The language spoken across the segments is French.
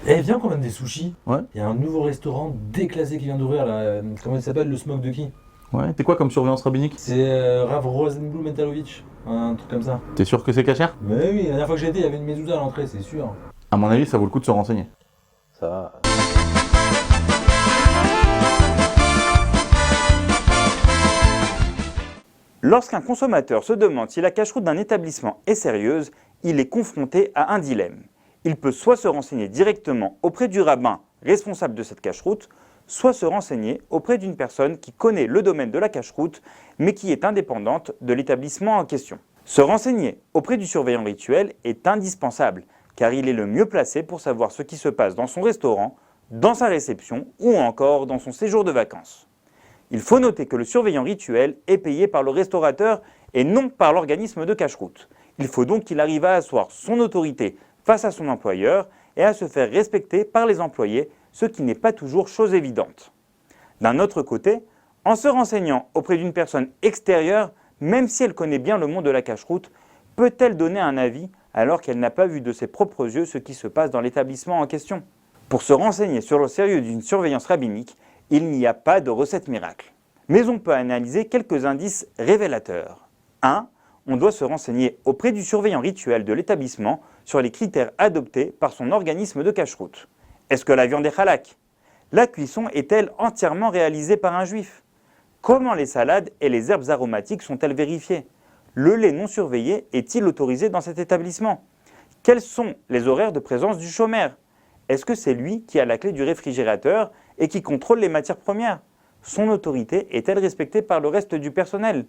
Eh, viens qu'on mette des sushis. Ouais. Il y a un nouveau restaurant déclassé qui vient d'ouvrir là. Comment il s'appelle? Le Smoke de qui? Ouais. T'es quoi comme surveillance rabbinique? C'est Rav Rosenblum-Mentalovic. Un truc comme ça. T'es sûr que c'est cachère? Mais oui, la dernière fois que j'ai été, il y avait une mezouza à l'entrée, c'est sûr. À mon avis, ça vaut le coup de se renseigner. Ça. Lorsqu'un consommateur se demande si la cache-route d'un établissement est sérieuse, il est confronté à un dilemme. Il peut soit se renseigner directement auprès du rabbin responsable de cette cache-route, soit se renseigner auprès d'une personne qui connaît le domaine de la cache-route, mais qui est indépendante de l'établissement en question. Se renseigner auprès du surveillant rituel est indispensable, car il est le mieux placé pour savoir ce qui se passe dans son restaurant, dans sa réception ou encore dans son séjour de vacances. Il faut noter que le surveillant rituel est payé par le restaurateur et non par l'organisme de cache-route. Il faut donc qu'il arrive à asseoir son autorité face à son employeur et à se faire respecter par les employés, ce qui n'est pas toujours chose évidente. D'un autre côté, en se renseignant auprès d'une personne extérieure, même si elle connaît bien le monde de la cache-route, peut-elle donner un avis alors qu'elle n'a pas vu de ses propres yeux ce qui se passe dans l'établissement en question? Pour se renseigner sur le sérieux d'une surveillance rabbinique, il n'y a pas de recette miracle. Mais on peut analyser quelques indices révélateurs. 1. On doit se renseigner auprès du surveillant rituel de l'établissement sur les critères adoptés par son organisme de cache-route. Est-ce que la viande est halak? La cuisson est-elle entièrement réalisée par un juif? Comment les salades et les herbes aromatiques sont-elles vérifiées? Le lait non surveillé est-il autorisé dans cet établissement? Quels sont les horaires de présence du chômeur? Est-ce que c'est lui qui a la clé du réfrigérateur et qui contrôle les matières premières? Son autorité est-elle respectée par le reste du personnel?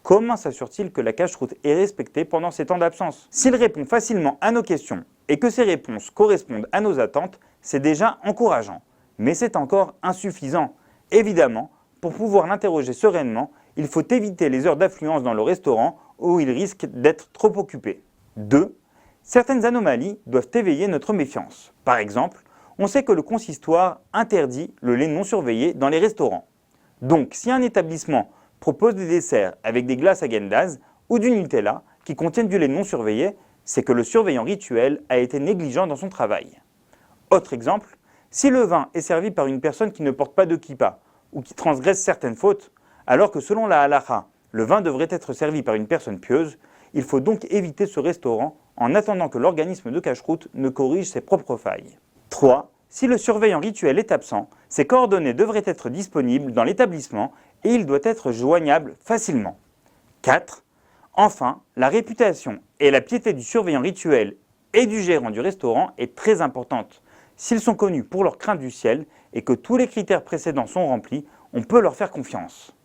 Comment s'assure-t-il que la cache-route est respectée pendant ces temps d'absence? S'il répond facilement à nos questions et que ces réponses correspondent à nos attentes, c'est déjà encourageant. Mais c'est encore insuffisant. Évidemment, pour pouvoir l'interroger sereinement, il faut éviter les heures d'affluence dans le restaurant où il risque d'être trop occupé. 2. Certaines anomalies doivent éveiller notre méfiance. Par exemple, on sait que le consistoire interdit le lait non surveillé dans les restaurants. Donc, si un établissement propose des desserts avec des glaces Häagen-Dazs ou du Nutella qui contiennent du lait non surveillé, c'est que le surveillant rituel a été négligent dans son travail. Autre exemple, si le vin est servi par une personne qui ne porte pas de kippa ou qui transgresse certaines fautes, alors que selon la halakha, le vin devrait être servi par une personne pieuse, il faut donc éviter ce restaurant en attendant que l'organisme de cache-route ne corrige ses propres failles. 3. Si le surveillant rituel est absent, ses coordonnées devraient être disponibles dans l'établissement et il doit être joignable facilement. 4. Enfin, la réputation et la piété du surveillant rituel et du gérant du restaurant est très importante. S'ils sont connus pour leur crainte du ciel et que tous les critères précédents sont remplis, on peut leur faire confiance.